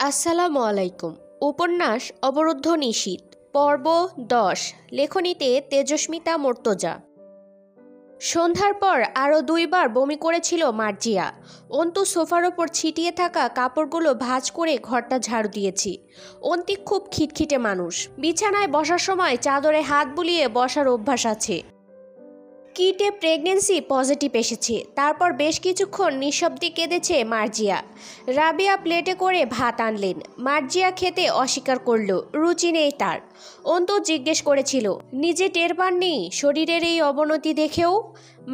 আসসালামু আলাইকুম। উপন্যাস অবরুদ্ধ নিশীথ, পর্ব 10। লেখনীতে তেজস্মিতা মর্তজা। সন্ধ্যার পর আরও 2বার বমি করেছিল মার্জিয়া। অন্তু সোফার ওপর ছিটিয়ে থাকা কাপড়গুলো ভাঁজ করে ঘরটা ঝাড়ু দিয়েছি। অন্তিক খুব খিটখিটে মানুষ। বিছানায় বসার সময় চাদরে হাত বুলিয়ে বসার অভ্যাস আছে। কিটে প্রেগনেন্সি পজিটিভ এসেছে। তারপর বেশ কিছুক্ষণ নিঃশব্দে কেঁদেছে মার্জিয়া। রাবিয়া প্লেটে করে ভাত আনলেন। মার্জিয়া খেতে অস্বীকার করল, রুচি নেই তার। অন্তু জিজ্ঞেস করেছিল, নিজে টের পাননি শরীরের এই অবনতি দেখেও?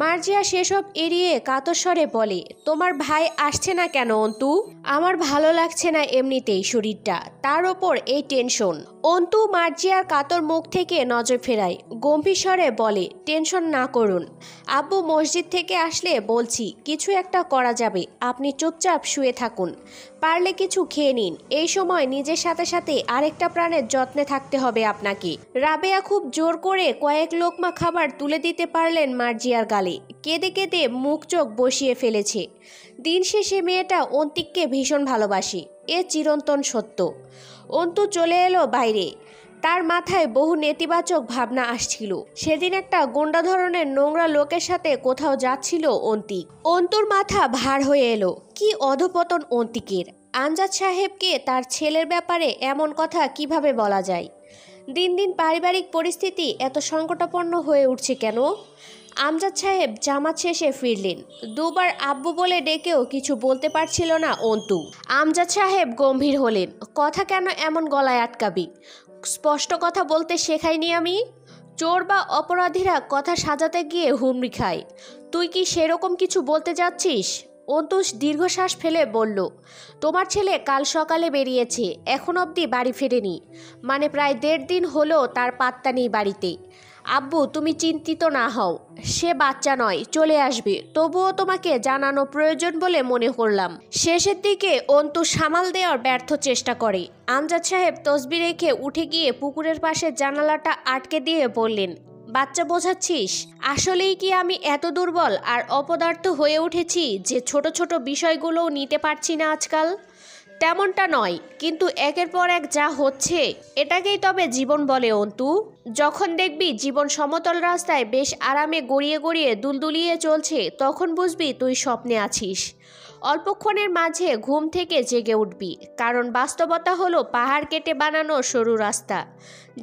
মার্জিয়া সেসব এড়িয়ে কাতর স্বরে বলে, তোমার ভাই আসছে না কেন অন্তু? আমার ভালো লাগছে না এমনিতেই শরীরটা, তার ওপর এই টেনশন। অন্তু মার্জিয়ার কাতর মুখ থেকে নজর ফেরায়, গম্ভীর স্বরে বলে, টেনশন না করুন, আব্বু মসজিদ থেকে আসলে বলছি কিছু একটা করা যাবে, আপনি চুপচাপ শুয়ে থাকুন, পারলে কিছু খেয়ে নিন। এই সময় নিজের সাথে সাথে আরেকটা প্রাণের যত্নে থাকতে হবে আপনাকে। রাবেয়া খুব জোর করে কয়েক লোকমা খাবার তুলে দিতে পারলেন মার্জিয়ার গালে। কেঁদে কেঁদে মুখ চোখ বসিয়ে ফেলেছে। দিন শেষে মেয়েটা অন্তিককে ভীষণ ভালোবাসে, এ চিরন্তন সত্য। অন্তু চলে এলো বাইরে। তার মাথায় বহু নেতিবাচক ভাবনা আসছিল। সেদিন একটা গুন্ডা ধরনের নোংরা লোকের সাথে কোথাও যাচ্ছিল অন্তিক। অন্তুর মাথা ভার হয়ে এলো। কি অধপতন অন্তিকের! আমজাদ সাহেবকে তার ছেলের ব্যাপারে এমন কথা কিভাবে বলা যায়? দিন দিন পারিবারিক পরিস্থিতি এত সংকটাপন্ন হয়ে উঠছে কেন? আমজাদ সাহেব জামাত শেষে ফিরলেন। 2বার আব্বু বলে ডেকেও কিছু বলতে পারছিল না অন্তু। আমজাদ সাহেব গম্ভীর হলেন, কথা কেন এমন গলায় আটকাবি? স্পষ্ট কথা বলতে শেখাইনি আমি? চোর বা অপরাধীরা কথা সাজাতে গিয়ে হুমড়ি খায়। তুই কি সেরকম কিছু বলতে যাচ্ছিস? অন্তু দীর্ঘশ্বাস ফেলে বলল, তোমার ছেলে কাল সকালে বেরিয়েছে, এখন অবধি বাড়ি ফেরেনি। মানে প্রায় 1.5 দিন হলো তার পাত্তা নেই বাড়িতে। আব্বু তুমি চিন্তিত না হও, সে বাচ্চা নয়, চলে আসবে, তবুও তোমাকে জানানো প্রয়োজন বলে মনে করলাম। শেষের দিকে অন্তু সামাল দেওয়ার ব্যর্থ চেষ্টা করে। আমজাদ সাহেব তসবি রেখে উঠে গিয়ে পুকুরের পাশে জানালাটা আটকে দিয়ে বললেন, বাচ্চা বোঝাচ্ছিস? আসলেই কি আমি এত দুর্বল আর অপদার্থ হয়ে উঠেছি যে ছোট ছোট বিষয়গুলোও নিতে পারছি না আজকাল? তেমনটা নয়, কিন্তু একের পর এক যা হচ্ছে, এটাকেই তবে জীবন বলে অন্তু। যখন দেখবি জীবন সমতল রাস্তায় বেশ আরামে গড়িয়ে গড়িয়ে দুলদুলিয়ে চলছে, তখন বুঝবি তুই স্বপ্নে আছিস। অল্পক্ষণের মাঝে ঘুম থেকে জেগে উঠবি, কারণ বাস্তবতা হলো পাহাড় কেটে বানানো সরু রাস্তা,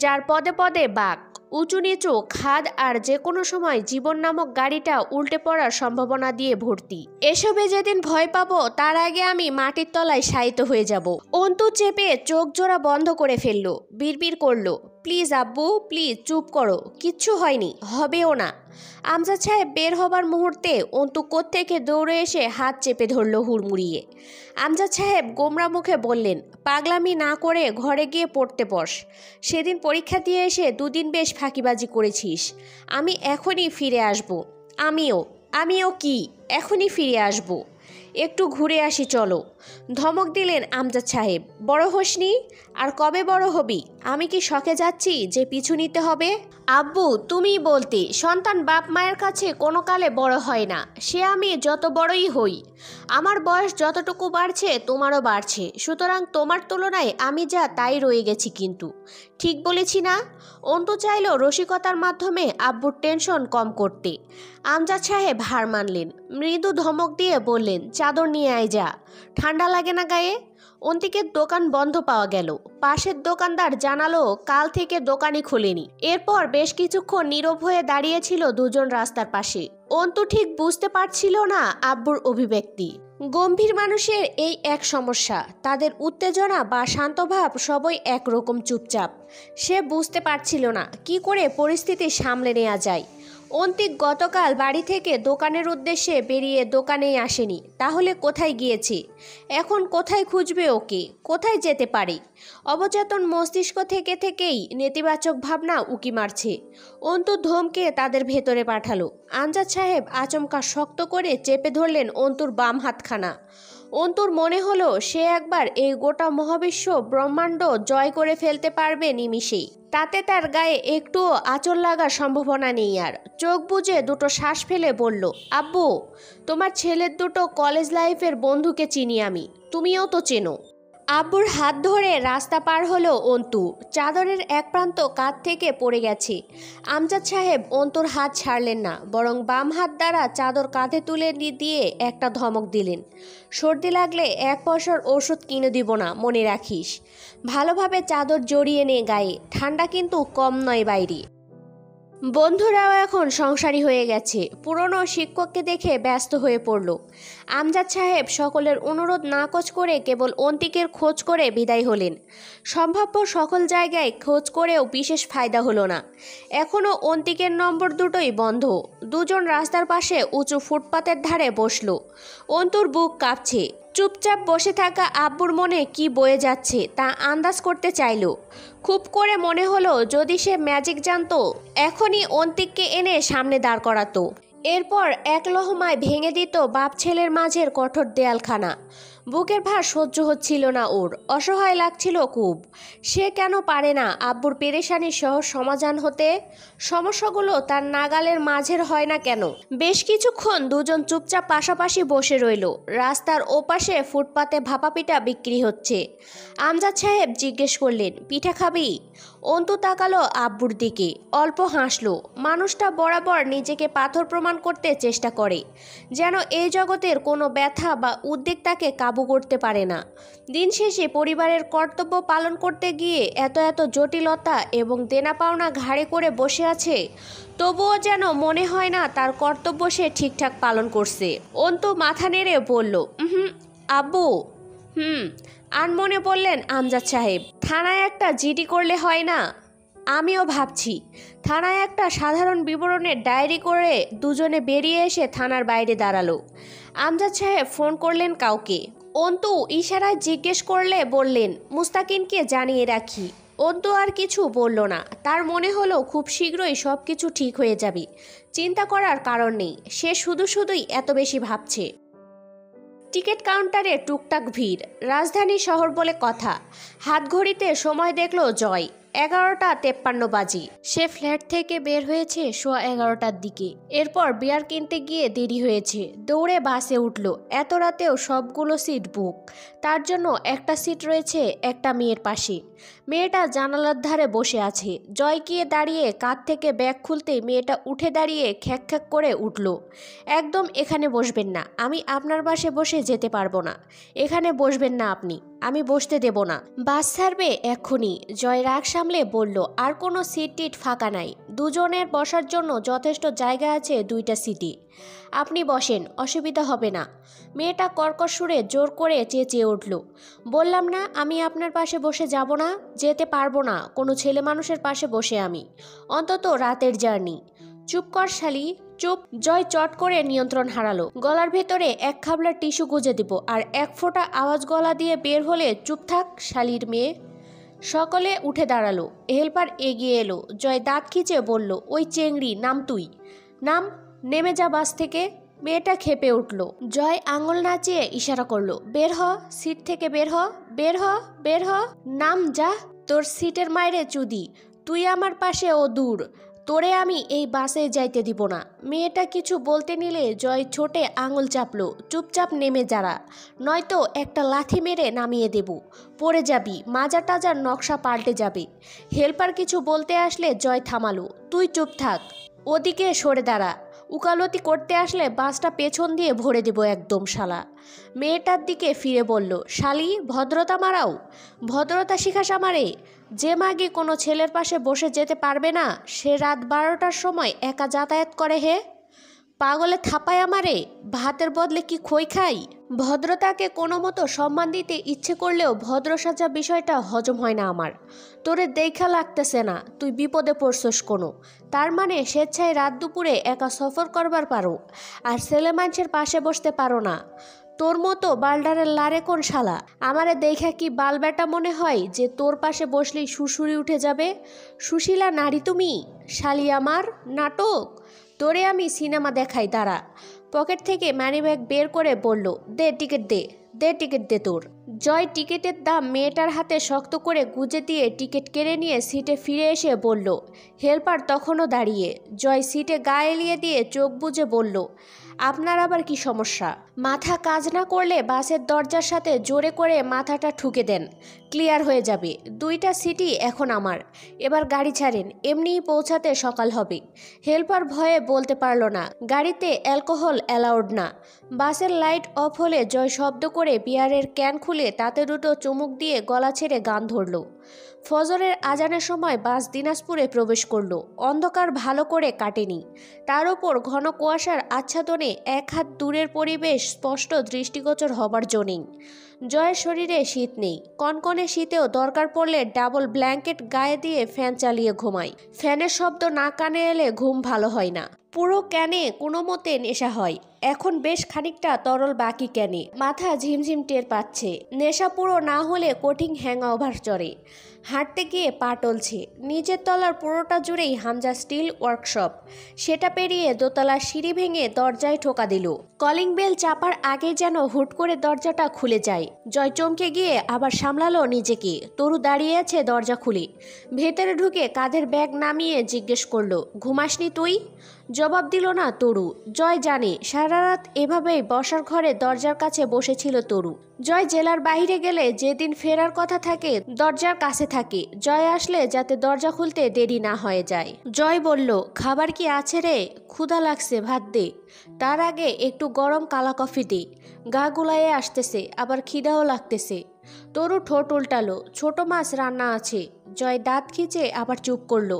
যার পদে পদে বাঁক, উঁচু নিচু খাদ, আর যে কোনো সময় জীবন নামক গাড়িটা উল্টে পড়ার সম্ভাবনা দিয়ে ভর্তি। এসবে যেদিন ভয় পাবো তার আগে আমি মাটির তলায় শায়িত হয়ে যাব। অন্তু চেপে চোখ জোড়া বন্ধ করে ফেললো, বিড়বিড় করলো, প্লিজ আব্বু প্লিজ চুপ করো, কিচ্ছু হয়নি, হবেও না। আমজাদ সাহেব বের হবার মুহূর্তে অন্তু কোত্থেকে দৌড়ে এসে হাত চেপে ধরল হুড়মুড়িয়ে। আমজাদ সাহেব গোমরা মুখে বললেন, পাগলামি না করে ঘরে গিয়ে পড়তে বস। সেদিন পরীক্ষা দিয়ে এসে 2 দিন বেশ ফাঁকিবাজি করেছিস। আমি এখনই ফিরে আসব। আমিও কি এখনই ফিরে আসব। একটু ঘুরে আসি চলো, ধমক দিলেন আমজাদ সাহেব। বড় হোসনি? আর কবে বড় হবি? আমি কি শখে যাচ্ছি যে পিছু নিতে হবে? আব্বু তুমি বলতে, সন্তান বাপ মায়ের কাছে কোনো কালে বড় হয় না, সে আমি যত বড়ই হই। আমার বয়স যতটুকু বাড়ছে তোমারও বাড়ছে, সুতরাং তোমার তুলনায় আমি যা তাই রয়ে গেছি। কিন্তু ঠিক বলেছি না? অন্তু চাইল রসিকতার মাধ্যমে আব্বুর টেনশন কম করতে। আমজাদ সাহেব হার মানলেন। মৃদু ধমক দিয়ে বললেন, চাদর নিয়ে আয় যা, ঠান্ডা লাগে না গায়ে? অন্তিকের দোকান বন্ধ পাওয়া গেল। পাশের দোকানদার জানালো কাল থেকে দোকানই খোলেনি। এরপর বেশ কিছুক্ষণ নীরব হয়ে দাঁড়িয়েছিল দুজন রাস্তার পাশে। অন্তু ঠিক বুঝতে পারছিল না আব্বুর অভিব্যক্তি। গম্ভীর মানুষের এই এক সমস্যা, তাদের উত্তেজনা বা শান্তভাব সবই একরকম চুপচাপ। সে বুঝতে পারছিল না কি করে পরিস্থিতি সামলে নেওয়া যায়। অন্তিক গতকাল বাড়ি থেকে দোকানের উদ্দেশ্যে বেরিয়ে দোকানেই আসেনি, তাহলে কোথায় গিয়েছে? এখন কোথায় খুঁজবে ওকে? কোথায় যেতে পারে? অবচেতন মস্তিষ্ক থেকে থেকেই নেতিবাচক ভাবনা উকি মারছে। অন্তু ধমকে তাদের ভেতরে পাঠালো। আমজাদ সাহেব আচমকা শক্ত করে চেপে ধরলেন অন্তুর বাম হাতখানা। অন্তুর মনে হলো সে একবার এই গোটা মহাবিশ্ব ব্রহ্মাণ্ড জয় করে ফেলতে পারবে নিমিষেই। তাতে তার গায়ে একটুও আঁচল লাগার সম্ভাবনা নেই আর। চোখ বুজে দুটো শ্বাস ফেলে বলল, আব্বু তোমার ছেলের দুটো কলেজ লাইফের বন্ধুকে চিনি আমি, তুমিও তো চেনো। আব্বুর হাত ধরে রাস্তা পার হলো অন্তু। চাদরের এক প্রান্ত কাঁধ থেকে পড়ে গেছে। আমজাদ সাহেব অন্তুর হাত ছাড়লেন না, বরং বাম হাত দ্বারা চাদর কাঁধে তুলে দিয়ে একটা ধমক দিলেন। সর্দি লাগলে 1 পয়সার ওষুধ কিনে দিব না, মনে রাখিস। ভালোভাবে চাদর জড়িয়ে নে গায়ে, ঠান্ডা কিন্তু কম নয় বাইরে। বন্ধুরাও এখন সংসারী হয়ে গেছে। পুরনো শিক্ষককে দেখে ব্যস্ত হয়ে পড়ল। আমজাদ সাহেব সকলের অনুরোধ নাকচ করে কেবল অন্তিকের খোঁজ করে বিদায় হলেন। সম্ভাব্য সকল জায়গায় খোঁজ করেও বিশেষ ফায়দা হলো না। এখনও অন্তিকের নম্বর দুটোই বন্ধ। দুজন রাস্তার পাশে উঁচু ফুটপাতের ধারে বসল। অন্তুর বুক কাঁপছে। চুপচাপ বসে থাকা আব্বুর মনে কি বয়ে যাচ্ছে তা আন্দাজ করতে চাইল। খুব করে মনে হলো যদি সে ম্যাজিক জানতো, এখনই অন্তিককে এনে সামনে দাঁড় করাতো। এরপর এক লহমায় ভেঙে দিত বাপ ছেলের মাঝের কঠোর দেয়ালখানা। বুকের ভার সহ্য হচ্ছিল না ওর, অসহায় লাগছিল খুব। সে কেন পারে না আব্বুর পেরেশানির সহজ সমাধান হতে? সমস্যাগুলো তার নাগালের মাঝের হয় না কেন? বেশ কিছুক্ষণ দুজন চুপচাপ পাশাপাশি বসে রইল। রাস্তার ওপাশে ফুটপাতে ভাপা পিঠা বিক্রি হচ্ছে। আমজাদ সাহেব জিজ্ঞেস করলেন, পিঠা খাবি? অন্তু তাকালো আব্বুর দিকে, অল্প হাসলো। মানুষটা বরাবর নিজেকে পাথর প্রমাণ করতে চেষ্টা করে, যেন এই জগতের কোনো ব্যথা বা উদ্বেগ তাকে কাবু করতে পারে না। দিন শেষে পরিবারের কর্তব্য পালন করতে গিয়ে এত এত জটিলতা এবং দেনা পাওনা ঘাড়ে করে বসে আছে, তবুও যেন মনে হয় না তার কর্তব্য সে ঠিকঠাক পালন করছে। অন্তু মাথা নেড়ে বলল, আব্বু। আনমনে বললেন আমজাদ সাহেব, থানায় একটা জিডি করলে হয় না? আমিও ভাবছি। থানায় একটা সাধারণ বিবরণের ডায়েরি করে দুজনে বেরিয়ে এসে থানার বাইরে দাঁড়ালো। আমজাদ সাহেব ফোন করলেন কাউকে। অন্তু ইশারায় জিজ্ঞেস করলে বললেন, মুস্তাকিনকে জানিয়ে রাখি। অন্তু আর কিছু বলল না। তার মনে হলো খুব শীঘ্রই সব কিছু ঠিক হয়ে যাবে। চিন্তা করার কারণ নেই, সে শুধুই এত বেশি ভাবছে। টিকিট কাউন্টারে টুকটাক ভিড়। রাজধানী শহর বলে কথা। হাতঘড়িতে সময় দেখলো জয়, 11:53 বাজে। সে ফ্ল্যাট থেকে বের হয়েছে 11:15টার দিকে। এরপর বিয়ার কিনতে গিয়ে দেরি হয়েছে। দৌড়ে বাসে উঠল। এত রাতেও সবগুলো সিট বুক। তার জন্য একটা সিট রয়েছে একটা মেয়ের পাশে। মেয়েটা জানালার ধারে বসে আছে। জয় গিয়ে দাঁড়িয়ে কাঁধ থেকে ব্যাগ খুলতেই মেয়েটা উঠে দাঁড়িয়ে খ্যাক খ্যাক করে উঠল। একদম এখানে বসবেন না, আমি আপনার পাশে বসে যেতে পারবো না। এখানে বসবেন না আপনি, আমি বসতে দেব না। বাস ছাড়বে এক্ষুনি। জয় রাগ সামলে বলল, আর কোনো সিট টিট ফাঁকা নাই। দুজনের বসার জন্য যথেষ্ট জায়গা আছে 2টা সিটে। আপনি বসেন, অসুবিধা হবে না। মেয়েটা কর্কশ সুরে জোর করে চেঁচিয়ে উঠল, বললাম না আমি আপনার পাশে বসে যাব না, যেতে পারবো না কোনো ছেলে মানুষের পাশে বসে আমি, অন্তত রাতের জার্নি। চুপ কর শালি, চুপ। জয় চট করে নিয়ন্ত্রণ হারালো। গলার ভেতরে এক খাবলা টিস্যু গুঁজে দিব আর 1 ফোঁটা আওয়াজ গলা দিয়ে বের হলে চুপ থাক শালির মেয়ে। সকলে উঠে দাঁড়ালো। হেল্পার এগিয়ে এলো। জয় দাঁত খিচে বলল, ওই চেংড়ি নাম তুই, নাম, নেমে যা বাস থেকে। মেয়েটা খেপে উঠল। জয় আঙুল নাচিয়ে ইশারা করলো, বের হ, সিট থেকে বের হ, বের হ, বের হ, নাম যা। তোর সিটের মাইরে চুদি, তুই আমার পাশে ও দূর, তোরে আমি এই বাসে যাইতে দিব না। মেয়েটা কিছু বলতে নিলে জয় ছোটে আঙুল চাপলো, চুপচাপ নেমে যারা, নয়তো একটা লাথি মেরে নামিয়ে দেব, পড়ে যাবি, মাজা টাজার নকশা পাল্টে যাবে। হেল্পার কিছু বলতে আসলে জয় থামালো, তুই চুপ থাক, ওদিকে সরে দাঁড়া, উকালতি করতে আসলে বাসটা পেছন দিয়ে ভরে দেব একদম শালা। মেয়েটার দিকে ফিরে বলল, শালি ভদ্রতা মারাও, ভদ্রতা শিখাস আমারে? যে মাগি কোনো ছেলের পাশে বসে যেতে পারবে না, সে রাত 12টার সময় একা যাতায়াত করে হে? পাগলে থাপায় আমারে, ভাতের বদলে কি খই খাই? ভদ্রতাকে কোনো মতো সম্মান দিতে ইচ্ছে করলেও ভদ্র সাজা বিষয়টা হজম হয় না আমার। তোরে দেখা লাগতেছে না তুই বিপদে পড়ছস কোনো, তার মানে স্বেচ্ছায় রাত দুপুরে একা সফর করবার পারো, আর ছেলে মানুষের পাশে বসতে পারো না? তোর মতো বালডারের লারে কোন শালা? আমারে দেখা কি বাল বেটা মনে হয় যে তোর পাশে বসলেই সুরসুরি উঠে যাবে? সুশীলা নারী তুমি শালি আমার? নাটক তোরে আমি সিনেমা দেখাই, দাঁড়া। পকেট থেকে মানিব্যাগ বের করে বলল, দে টিকিট দে, দে টিকিট দে তোর। জয় টিকিটের দাম মেয়েটার হাতে শক্ত করে গুজে দিয়ে টিকিট কেড়ে নিয়ে সিটে ফিরে এসে বলল। হেল্পার তখনও দাঁড়িয়ে। জয় সিটে গা এলিয়ে দিয়ে চোখ বুজে বলল, আপনার আবার কি সমস্যা? মাথা কাজ না করলে বাসের দরজার সাথে জোরে করে মাথাটা ঠুকে দেন, ক্লিয়ার হয়ে যাবে। 2টা সিটই এখন আমার, এবার গাড়ি ছাড়েন, এমনিই পৌঁছাতে সকাল হবে। হেল্পার ভয়ে বলতে পারল না, গাড়িতে অ্যালকোহল অ্যালাউড না। বাসের লাইট অফ হলে জয় শব্দ করে বিয়ারের ক্যান খুলে তাতে দুটো চুমুক দিয়ে গলা ছেড়ে গান ধরল। ফজরের আজানের সময় বাস দিনাজপুরে প্রবেশ করল। অন্ধকার ভালো করে কাটেনি, তার ওপর ঘন কুয়াশার আচ্ছাদনে এক হাত দূরের পরিবেশ স্পষ্ট দৃষ্টিগোচর হবার জো নেই। জয়ের শরীরে শীত নেই, কনকনে শীতেও দরকার পড়লে ডাবল ব্ল্যাঙ্কেট গায়ে দিয়ে ফ্যান চালিয়ে ঘুমায়। ফ্যানের শব্দ না কানে এলে ঘুম ভালো হয় না। পুরো ক্যানে কোনো মতে নেশা হয়, এখন বেশ খানিকটা তরল বাকি ক্যানে। মাথা ঝিমঝিম টের পাচ্ছে, নেশা পুরো না হলে কঠিন হ্যাংওভার চড়ে। হাঁটতে গিয়ে পা টলছে। নিচের তলার পুরোটা জুড়েই হামজা স্টিল ওয়ার্কশপ। সেটা পেরিয়ে দোতলার সিঁড়ি ভেঙে দরজায় ঠোকা দিল। কলিং বেল চাপার আগে যেন হুট করে দরজাটা খুলে যায়। জয় চমকে গিয়ে আবার সামলালো নিজেকে। তরু দাঁড়িয়ে আছে দরজা খুলে। ভেতরে ঢুকে কাঁধের ব্যাগ নামিয়ে জিজ্ঞেস করলো, ঘুমাসনি তুই? জবাব দিল না তরু। জয় জানে সারা রাত এভাবেই বসার ঘরে দরজার কাছে বসেছিল তরু। জয় জেলার বাইরে গেলে যেদিন ফেরার কথা থাকে দরজার কাছে থাকে, জয় আসলে যাতে দরজা খুলতে দেরি না হয়ে যায়। জয় বলল, খাবার কি আছে রে? ক্ষুধা লাগছে, ভাত দে। তার আগে একটু গরম কালা কফি দে, গা গুলায়ে আসতেছে, আবার খিদাও লাগতেছে। তরু ঠোঁট উল্টালো, ছোট মাছ রান্না আছে। জয় দাঁত খিচে আবার চুপ করলো।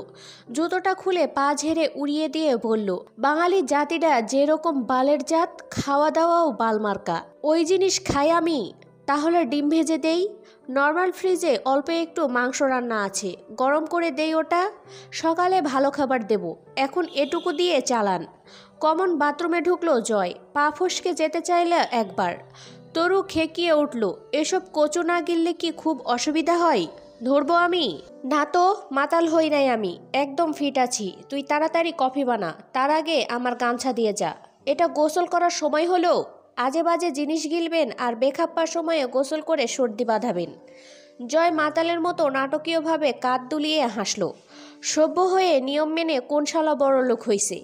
জুতোটা খুলে পা ঝেড়ে উড়িয়ে দিয়ে বলল, বাঙালি জাতিরা যেরকম বালের জাত, খাওয়া দাওয়াও বালমার্কা। ওই জিনিস খাই আমি? তাহলে ডিম ভেজে দেই। নর্মাল ফ্রিজে অল্প একটু মাংস রান্না আছে, গরম করে দেই ওটা। সকালে ভালো খাবার দেব, এখন এটুকু দিয়ে চালান। কমন বাথরুমে ঢুকলো জয়, পা ফসকে যেতে চাইলে একবার। তরু খেকিয়ে উঠল, এসব কচু না গিললে কি খুব অসুবিধা হয়? ধরবো আমি? না তো, মাতাল হই নাই আমি, একদম ফিট আছি। তুই তাড়াতাড়ি কফি বানা, তার আগে আমার গামছা দিয়ে যা। এটা গোসল করার সময় হলো? আজে বাজে জিনিস গিলবেন আর বেখাপ্পার সময়ে গোসল করে সর্দি বাঁধাবেন। জয় মাতালের মতো নাটকীয়ভাবে কাঁধ দুলিয়ে হাসল। সভ্য হয়ে নিয়ম মেনে কোন শালা বড়লোক হইছে?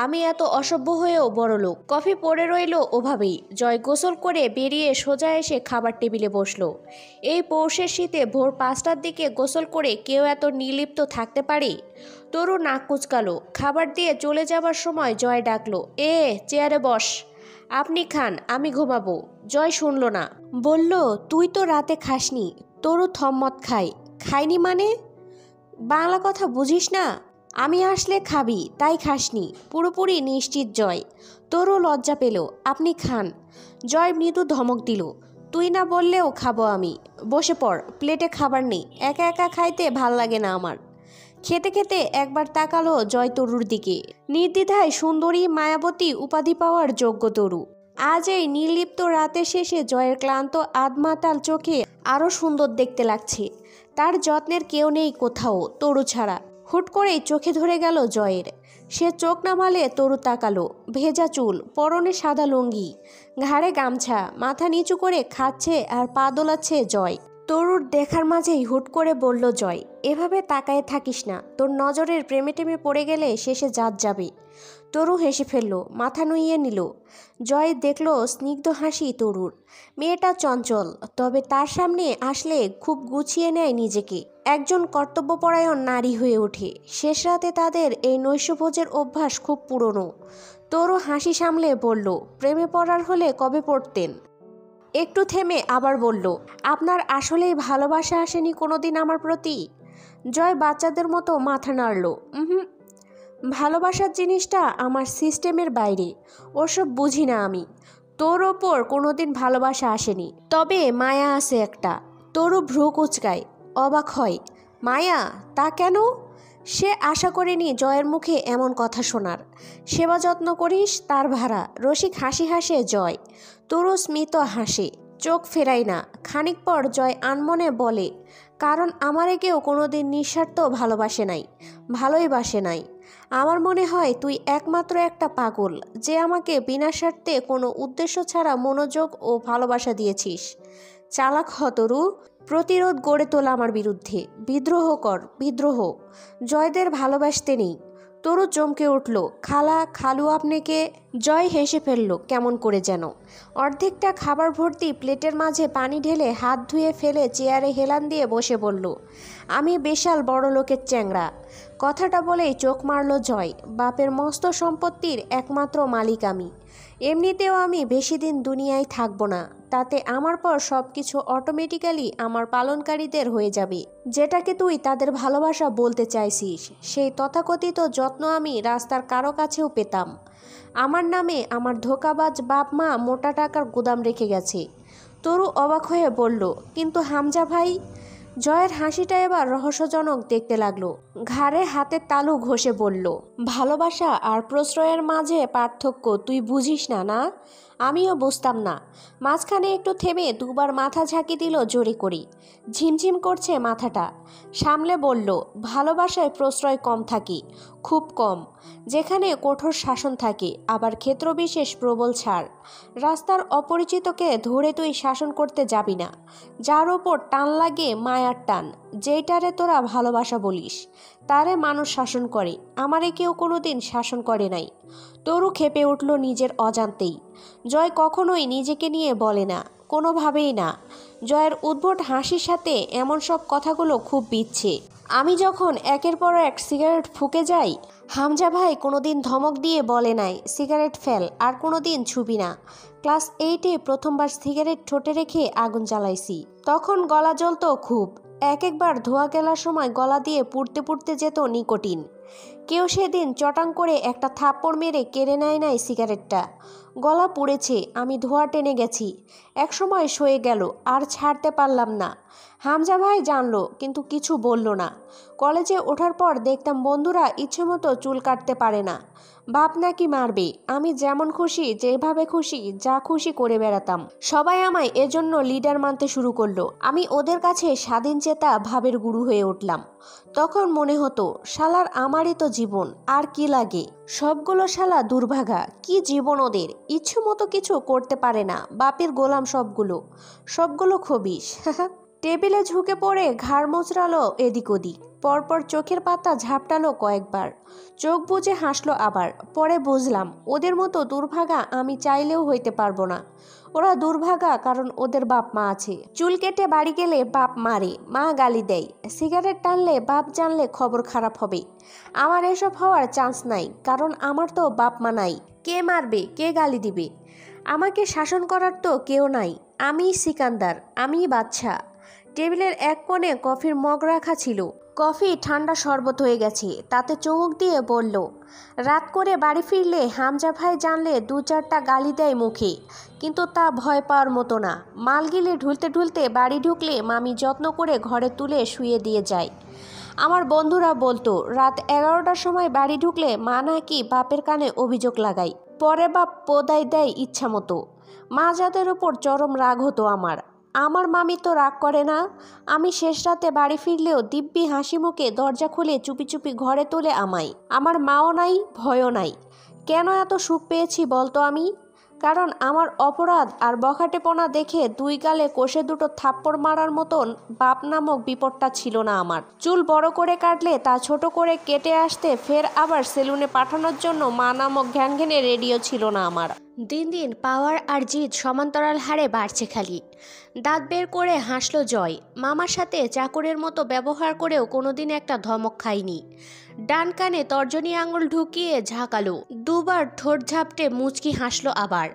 আমি এত অসভ্য হয়েও বড়লোক। কফি পড়ে রইল ওভাবেই। জয় গোসল করে বেরিয়ে সোজা এসে খাবার টেবিলে বসলো। এই পৌষের শীতে ভোর 5টার দিকে গোসল করে কেউ এত নির্লিপ্ত থাকতে পারে? তরু নাক কুচকালো। খাবার দিয়ে চলে যাবার সময় জয় ডাকলো, চেয়ারে বস। আপনি খান, আমি ঘুমাবো। জয় শুনল না, বলল, তুই তো রাতে খাসনি। তরু থম্মত খায়। খাইনি মানে? বাংলা কথা বুঝিস না? আমি আসলে খাবি, তাই খাসনি। পুরোপুরি নিশ্চিত জয়। তরু লজ্জা পেল। আপনি খান। জয় মৃদু ধমক দিল, তুই না বললেও খাবো আমি। বসে পড়, প্লেটে খাবার নেই, একা একা খাইতে ভাল লাগে না আমার। খেতে খেতে একবার তাকালো জয় তরুর দিকে। নির্দ্বিধায় সুন্দরী মায়াবতী উপাধি পাওয়ার যোগ্য তরু। আজ এই নির্লিপ্ত রাতের শেষে জয়ের ক্লান্ত আধমাতাল চোখে আরও সুন্দর দেখতে লাগছে। তার যত্নের কেউ নেই কোথাও তরু ছাড়া। হুট করেই চোখে ধরে গেল জয়ের। সে চোখ নামালে তরু তাকালো। ভেজা চুল, পরনে সাদা লুঙ্গি, ঘাড়ে গামছা, মাথা নিচু করে খাচ্ছে আর পা দোলাচ্ছে জয়। তরুর দেখার মাঝেই হুট করে বলল জয়, এভাবে তাকায়ে থাকিস না, তোর নজরের প্রেমে টেমে পড়ে গেলে শেষে জাত যাবে। তরু হেসে ফেলল, মাথা নুইয়ে নিল। জয় দেখল স্নিগ্ধ হাসি তরুর। মেয়েটা চঞ্চল, তবে তার সামনে আসলে খুব গুছিয়ে নেয় নিজেকে। একজন কর্তব্যপরায়ণ নারী হয়ে ওঠে। শেষ রাতে তাদের এই নৈশভোজের অভ্যাস খুব পুরনো। তরু হাসি সামলে বলল, প্রেমে পড়ার হলে কবে পড়তেন? একটু থেমে আবার বলল, আপনার আসলেই ভালোবাসা আসেনি কোনোদিন আমার প্রতি? জয় বাচ্চাদের মতো মাথা নাড়ল। ভালোবাসার জিনিসটা আমার সিস্টেমের বাইরে, ওসব বুঝি না আমি। তোর ওপর কোনোদিন ভালোবাসা আসেনি, তবে মায়া আছে একটা। তরু ভ্রু কুচকায়, অবাক হয়। মায়া? তা কেন? সে আশা করেনি জয়ের মুখে এমন কথা শোনার। সেবা যত্ন করিস তার ভাড়া। রসিক হাসি হাসে জয়। তরু স্মিত হাসে, চোখ ফেরাই না। খানিক পর জয় আনমনে বলে, কারণ আমারে কেউ কোনোদিন নিঃস্বার্থ ভালোবাসে নাই, ভালোই বাসে নাই। আমার মনে হয় তুই একমাত্র একটা পাগল, যে আমাকে বিনা স্বার্থে কোনো উদ্দেশ্য ছাড়া মনোযোগ ও ভালোবাসা দিয়েছিস। চালাক হ তরু, প্রতিরোধ গড়ে তোল আমার বিরুদ্ধে। বিদ্রোহ কর, বিদ্রোহ। জয়দের ভালোবাসতে নেই। তরু চমকে উঠল। খালা, খালু আপনাকে? জয় হেসে ফেলল কেমন করে যেন। অর্ধেকটা খাবার ভর্তি প্লেটের মাঝে পানি ঢেলে হাত ধুয়ে ফেলে চেয়ারে হেলান দিয়ে বসে বলল, আমি বিশাল বড় লোকের চ্যাংড়া। কথাটা বলেই চোখ মারল জয়। বাপের মস্ত সম্পত্তির একমাত্র মালিক আমি। এমনিতেও আমি বেশি দিন দুনিয়ায় থাকবো না, তাতে আমার পর সব কিছু অটোমেটিক্যালি আমার পালনকারীদের হয়ে যাবে। যেটাকে তুই তাদের ভালোবাসা বলতে চাইছিস, সেই তথাকথিত যত্ন আমি রাস্তার কারো কাছেও পেতাম। আমার নামে আমার ধোঁকাবাজ বাপ মা মোটা টাকার গুদাম রেখে গেছে। তরু অবাক হয়ে বলল, কিন্তু হামজা ভাই? জয়ের হাসিটা এবার রহস্যজনক দেখতে লাগলো। ঘাড়ে হাতের তালু ঘষে বলল, ভালোবাসা আর প্রশ্রয়ের মাঝে পার্থক্য তুই বুঝিস না? না, আমিও বুঝতাম না। মাঝখানে একটু থেমে দুবার মাথা ঝাঁকি দিল জোরে করে। ঝিমঝিম করছে মাথাটা। সামলে বলল, ভালোবাসায় প্রশ্রয় কম থাকে, খুব কম। যেখানে কঠোর শাসন থাকে, আবার ক্ষেত্রবিশেষ প্রবল ছাড়। রাস্তার অপরিচিতকে ধরে তুই শাসন করতে যাবি না। যার ওপর টান লাগে মায়ার টান, যেইটারে তোরা ভালোবাসা বলিস, তারে মানুষ শাসন করে। আমারে কেউ কোনোদিন শাসন করে নাই। তরু খেপে উঠল নিজের অজান্তেই। জয় কখনোই নিজেকে নিয়ে বলে না, কোনোভাবেই না। জয়ের উদ্ভট হাসির সাথে এমন সব কথাগুলো খুব বিচ্ছে। আমি যখন একের পর এক সিগারেট ফুঁকে যাই, হামজা ভাই কোনোদিন ধমক দিয়ে বলে নাই, সিগারেট ফেল, আর কোনোদিন ছুবি না। ক্লাস 8-এ প্রথমবার সিগারেট ঠোঁটে রেখে আগুন জ্বালাইছি, তখন গলা জ্বলতো খুব। একবার ধোয়া গেলার সময় গলা দিয়ে পুড়তে পুড়তে যেত নিকোটিন। কেউ সেদিন চটাং করে একটা থাপ্পড় মেরে কেড়ে নেয় নাই সিগারেটটা। গলা পুড়েছে, আমি ধোয়া টেনে গেছি। একসময় সয়ে গেল, আর ছাড়তে পারলাম না। হামজা ভাই জানলো, কিন্তু কিছু বলল না। কলেজে ওঠার পর দেখতাম বন্ধুরা ইচ্ছেমতো চুল কাটতে পারে না, বাপ নাকি মারবে। আমি যেমন খুশি, যেভাবে খুশি, যা খুশি করে বেড়াতাম। সবাই আমায় এজন্য লিডার মানতে শুরু করলো। আমি ওদের কাছে স্বাধীন চেতা ভাবের গুরু হয়ে উঠলাম। তখন মনে হতো, শালার আমারই তো জীবন, আর কি লাগে। সবগুলো শালা দুর্ভাগা, কি জীবন ওদের, ইচ্ছে মতো কিছু করতে পারে না, বাপের গোলাম সবগুলো, সবগুলো খবিস। টেবিলে ঝুঁকে পড়ে ঘাড় মোচড়ালো এদিক ওদিক। পরপর চোখের পাতা ঝাপটালো কয়েকবার। চোখ বুজে হাসলো আবার। পরে বুঝলাম, ওদের মতো দুর্ভাগা আমি চাইলেও হইতে পারবো না। ওরা দুর্ভাগা কারণ ওদের বাপ মা আছে। চুল কেটে বাড়ি গেলে বাপ মারে, মা গালি দেয়। সিগারেট টানলে বাপ জানলে খবর খারাপ হবে। আমার এসব হওয়ার চান্স নাই, কারণ আমার তো বাপ মা নাই। কে মারবে, কে গালি দিবে? আমাকে শাসন করার তো কেউ নাই। আমিই সিকান্দার, আমিই বাচ্চা। টেবিলের এক কোণে কফির মগ রাখা ছিল। কফি ঠান্ডা শরবত হয়ে গেছে। তাতে চুমুক দিয়ে বলল, রাত করে বাড়ি ফিরলে হামজা ভাই জানলে 2-4টা গালি দেয় মুখে, কিন্তু তা ভয় পাওয়ার মতো না। মাল গিলে ঢুলতে ঢুলতে বাড়ি ঢুকলে মামি যত্ন করে ঘরে তুলে শুয়ে দিয়ে যায়। আমার বন্ধুরা বলতো, রাত 11টার সময় বাড়ি ঢুকলে মা নাকি বাপের কানে অভিযোগ লাগায়, পরে বাপ পোদাই দেয় ইচ্ছা মতো। মা যাদের ওপর চরম রাগ হতো আমার। আমার মামি তো রাগ করে না। আমি শেষ রাতে বাড়ি ফিরলেও দিব্যি হাসি মুখে দরজা খুলে চুপি চুপি ঘরে তোলে আমায়। আমার মাও নাই, ভয়ও নাই। কেন এত সুখ পেয়েছি বলতো আমি? কারণ আমার অপরাধ আর বখাটেপনা দেখে 2 গালে কষে 2টো থাপ্পড় মারার মতন বাপ নামক বিপদটা ছিল না আমার। চুল বড় করে কাটলে তা ছোট করে কেটে আসতে ফের আবার সেলুনে পাঠানোর জন্য মা নামক ঘ্যানঘ্যানে রেডিও ছিল না আমার। দিন দিন পাওয়ার আর জিদ সমান্তরাল হারে বাড়ছে খালি। দাঁত বের করে হাসলো জয়। মামার সাথে চাকরের মতো ব্যবহার করেও কোনোদিন একটা ধমক খাইনি। ডান কানে তর্জনী আঙুল ঢুকিয়ে ঝাঁকালো। 2বার ঠোঁট ঝাপটে মুচকি হাসলো আবার।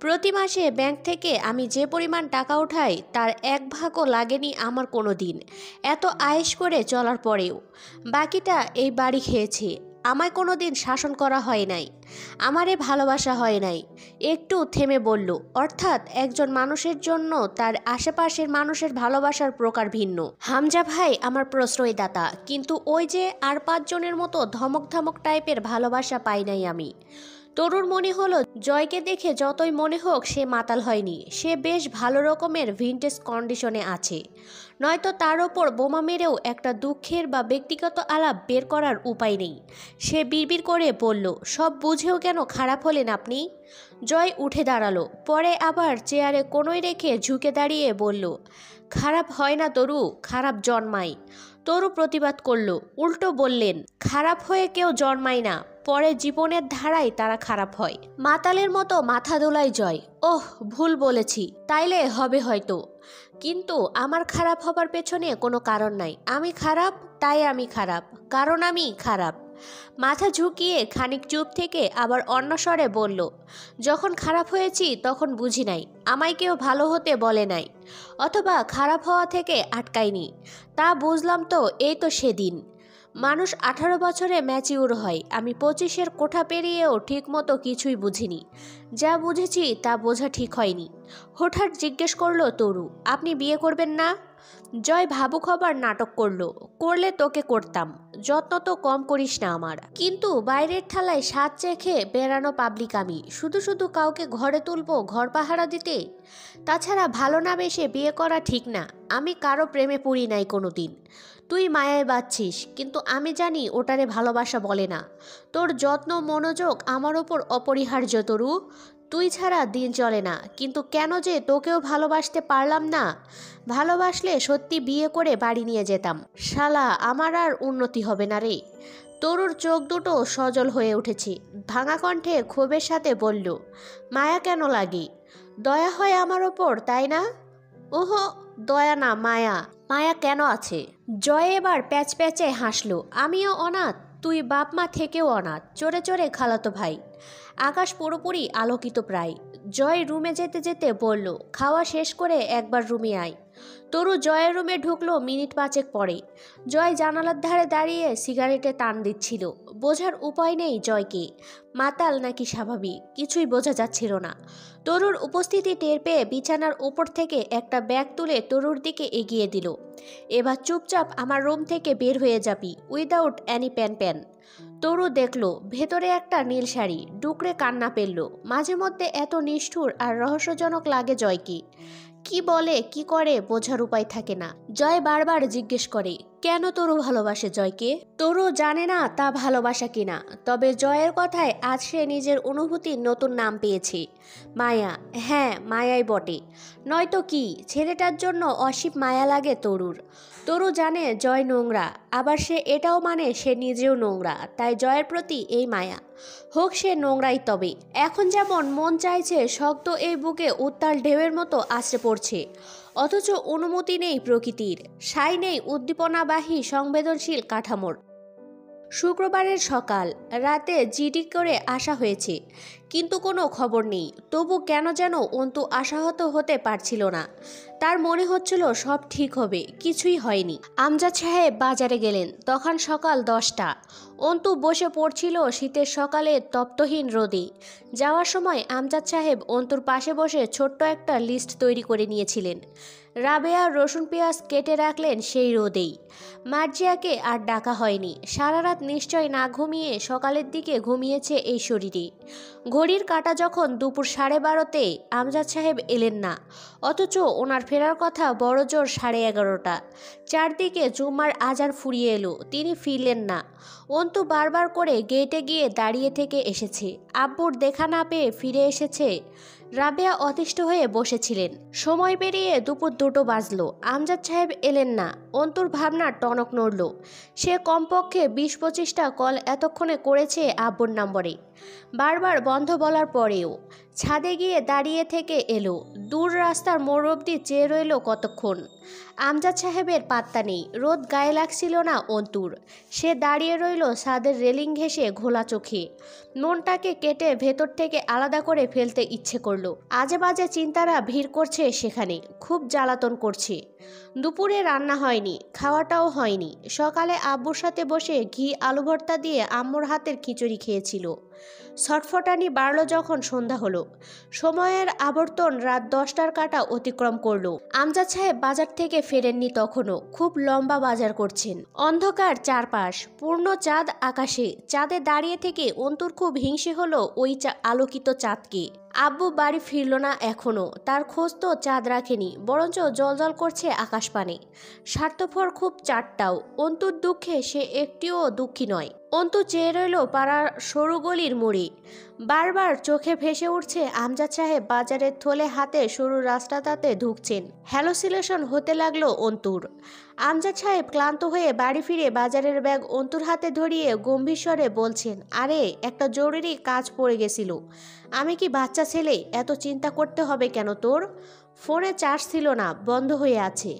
প্রতি মাসে ব্যাংক থেকে আমি যে পরিমাণ টাকা উঠাই, তার 1 ভাগও লাগেনি আমার কোনো দিন, এত আয়েশ করে চলার পরেও। বাকিটা এই বাড়ি খেয়েছে। আমায় কোনো দিন শাসন করা হয় নাই, আমারে ভালোবাসা হয় নাই। একটু থেমে বলল, অর্থাৎ একজন মানুষের জন্য তার আশেপাশের মানুষের ভালোবাসার প্রকার ভিন্ন। হামজা ভাই আমার প্রশ্রয়দাতা, কিন্তু ওই যে আর 5 জনের মতো ধমক ধমক টাইপের ভালোবাসা পাই নাই আমি। তরুর মনে হলো, জয়কে দেখে যতই মনে হোক সে মাতাল হয়নি, সে বেশ ভালো রকমের ভিন্টেজ কন্ডিশনে আছে। নয়তো তার ওপর বোমা মেরেও একটা দুঃখের বা ব্যক্তিগত আলাপ বের করার উপায় নেই। সে বিড়বিড় করে বলল, সব বুঝেও কেন খারাপ হলেন আপনি? জয় উঠে দাঁড়ালো। পরে আবার চেয়ারে কোনোই রেখে ঝুঁকে দাঁড়িয়ে বলল, খারাপ হয় না তরু, খারাপ জন্মায়। তরু প্রতিবাদ করল, উল্টো বললেন, খারাপ হয়ে কেউ জন্মায় না, পরে জীবনের ধারায় তারা খারাপ হয়। মাতালের মতো মাথা দোলায় জয়। ওহ, ভুল বলেছি, তাইলে হবে হয়তো, কিন্তু আমার খারাপ হবার পেছনে কোনো কারণ নাই। আমি খারাপ, তাই আমি খারাপ, কারণ আমি খারাপ। মাথা ঝুঁকিয়ে খানিক চুপ থেকে আবার অন্য স্বরে বলল, যখন খারাপ হয়েছি তখন বুঝি নাই, আমায় কেউ ভালো হতে বলে নাই, অথবা খারাপ হওয়া থেকে আটকায়নি। তা বুঝলাম তো এই তো সেদিন। মানুষ 18 বছরে ম্যাচিউর হয়, আমি 25-এর কোঠা পেরিয়েও ঠিকমতো কিছুই বুঝিনি। যা বুঝেছি তা বোঝা ঠিক হয়নি। হঠাৎ জিজ্ঞেস করলো তরু, আপনি বিয়ে করবেন না? জয় ভাবুক হবার নাটক করলে তোকে করতাম, যত্ন তো কম করিস না আমার। কিন্তু বাইরের ঠালায় স্বাদ চেখে বেড়ানো পাবলিক আমি, শুধু শুধু কাউকে ঘরে তুলবো ঘর পাহারা দিতে? তাছাড়া ভালো না বেশে বিয়ে করা ঠিক না। আমি কারো প্রেমে পড়ি নাই কোনোদিন। তুই মায়ায় বাঁচছিস, কিন্তু আমি জানি ওটারে ভালোবাসা বলে না। তোর যত্ন মনোযোগ আমার ওপর অপরিহার্য তরু, তুই ছাড়া দিন চলে না। কিন্তু কেন যে তোকেও ভালোবাসতে পারলাম না? ভালোবাসলে সত্যি বিয়ে করে বাড়ি নিয়ে যেতাম। শালা, আমার আর উন্নতি হবে না রে। তরুর চোখ দুটো সজল হয়ে উঠেছে, ভাঙা কণ্ঠে ক্ষোভের সাথে বলল, মায়া কেন লাগে? দয়া হয় আমার ওপর, তাই না? ওহো, দয়া না, মায়া। মায়া কেন আছে? জয় এবার প্যাচ প্যাচে হাসলো। আমিও অনাথ, তুই বাপ মা থেকেও অনাথ, চোরে চোরে খালাতো ভাই। আকাশ পুরোপুরি আলোকিত প্রায়। জয় রুমে যেতে যেতে বলল, খাওয়া শেষ করে একবার রুমে আয়। তরু জয়ের রুমে ঢুকলো মিনিট 5 পরে। জয় জানালার ধারে দাঁড়িয়ে সিগারেটে টান দিচ্ছিল। বোঝার উপায় নেই জয়কে, মাতাল নাকি স্বাভাবিক, কিছুই বোঝা যাচ্ছিল না। তরুর উপস্থিতি টের পেয়ে বিছানার উপর থেকে একটা ব্যাগ তুলে তরুর দিকে এগিয়ে দিল। এবার চুপচাপ আমার রুম থেকে বের হয়ে যাবি, উইদাউট অ্যানি প্যান। তরু দেখল ভেতরে একটা নীল শাড়ি, ডুকরে কান্না পেলল। মাঝে মধ্যে এত নিষ্ঠুর আর রহস্যজনক লাগে জয়কে। কি বলে কি করে বোঝার উপায় থাকে না। জয় বারবার জিজ্ঞেস করে, কেন তরু ভালোবাসে জয়কে? তরু জানে না তা ভালোবাসা কিনা, তবে জয়ের কথায় আজ সে নিজের অনুভূতির নতুন নাম পেয়েছে, মায়া। হ্যাঁ, মায়াই বটে, নয়তো কি। ছেলেটার জন্য অসীম মায়া লাগে তরুর। তরু জানে জয় নোংরা, আবার সে এটাও মানে সে নিজেও নোংরা, তাই জয়ের প্রতি এই মায়া। হোক সে নোংরাই, তবে এখন যেমন মন চাইছে শক্ত এই বুকে উত্তাল ঢেউয়ের মতো আছড়ে পড়ছে, অথচ অনুমতি নেই প্রকৃতির, সাই নেই উদ্দীপনাবাহী সংবেদনশীল কাঠামোর। শুক্রবারের সকাল, রাতে জিডি করে আসা হয়েছে, কিন্তু কোনো খবর নেই। তবু কেন যেন অন্তু আশাহত হতে পারছিল না। তার মনে হচ্ছিল সব ঠিক হবে, কিছুই হয়নি। আমজাদ সাহেব বাজারে গেলেন, তখন সকাল 10টা। অন্তু বসে পড়ছিল শীতের সকালে তপ্তহীন রোদে। যাওয়ার সময় আমজাদ সাহেব অন্তুর পাশে বসে ছোট্ট একটা লিস্ট তৈরি করে নিয়েছিলেন। রাবেয়া রসুন পেঁয়াজ কেটে রাখলেন সেই রোদেই। মার্জিয়াকে আর ডাকা হয়নি। সারা রাত নিশ্চয় না ঘুমিয়ে সকালের দিকে ঘুমিয়েছে এই শরীরে। ঘড়ির কাঁটা যখন দুপুর 12:30, আমজাদ সাহেব এলেন না, অথচ ওনার ফেরার কথা বড়জোর 11:30। চারদিকে জুম্মার আজান ফুরিয়ে এলো, তিনি ফিরলেন না। অন্তু বারবার করে গেটে গিয়ে দাঁড়িয়ে থেকে এসেছে, আব্বুর দেখা না পেয়ে ফিরে এসেছে। রাবেয়া অতিষ্ঠ হয়ে বসেছিলেন। সময় পেরিয়ে দুপুর 2টো বাজলো, আমজাদ সাহেব এলেন না। অন্তুর ভাবনার টনক নড়ল। সে কমপক্ষে 20-25টা কল এতক্ষণে করেছে আব্বুর নম্বরে, বারবার বন্ধ বলার পরেও। ছাদে গিয়ে দাঁড়িয়ে থেকে এলো, দূর রাস্তার মোড় অবধি চেয়ে রইল কতক্ষণ। আমজাদ সাহেবের পাত্তা নেই। রোদ গায়ে লাগছিল না অন্তুর। সে দাঁড়িয়ে রইল ছাদের রেলিং ঘেঁষে ঘোলা চোখে। মনটাকে কেটে ভেতর থেকে আলাদা করে ফেলতে ইচ্ছে করলো। আজে বাজে চিন্তারা ভিড় করছে সেখানে, খুব জ্বালাতন করছে। দুপুরে রান্না হয়নি, খাওয়াটাও হয়নি। সকালে আব্বুর সাথে বসে ঘি আলু ভর্তা দিয়ে আম্মুর হাতের খিচুড়ি খেয়েছিল। ছটফটানি বাড়ল যখন সন্ধ্যা হলো। সময়ের আবর্তন রাত 10টার কাঁটা অতিক্রম করলো। আমজাদ সাহেব বাজার থেকে ফেরেননি তখনও। খুব লম্বা বাজার করছেন। অন্ধকার চারপাশ, পূর্ণ চাঁদ আকাশে। চাঁদে দাঁড়িয়ে থেকে অন্তুর খুব হিংসে হলো ওই আলোকিত চাঁদকে। আব্বু বাড়ি ফিরল না এখনো। তার খোঁজ তো চাঁদ রাখেনি, বরঞ্চ জলজল করছে আকাশপানে। স্বার্থপর খুব চাঁদটাও। অন্তুর দুঃখে সে একটিও দুঃখী নয়। অন্তু চেয়ে রইল পাড়ার সরু গলির মোড়ে। বারবার চোখে ভেসে উঠছে আমজাদ সাহেব বাজারের থলে হাতে সরু রাস্তাটাতে ঢুকছেন। হ্যালোসিলেশন হতে লাগলো অন্তুর। আমজাদ সাহেব ক্লান্ত হয়ে বাড়ি ফিরে বাজারের ব্যাগ অন্তুর হাতে ধরিয়ে গম্ভীর স্বরে বলছেন, আরে একটা জরুরি কাজ পড়ে গেছিল। আমি কি বাচ্চা ছেলে, এত চিন্তা করতে হবে কেন তোর? ফোনে চার্জ ছিল না, বন্ধ হয়ে আছে।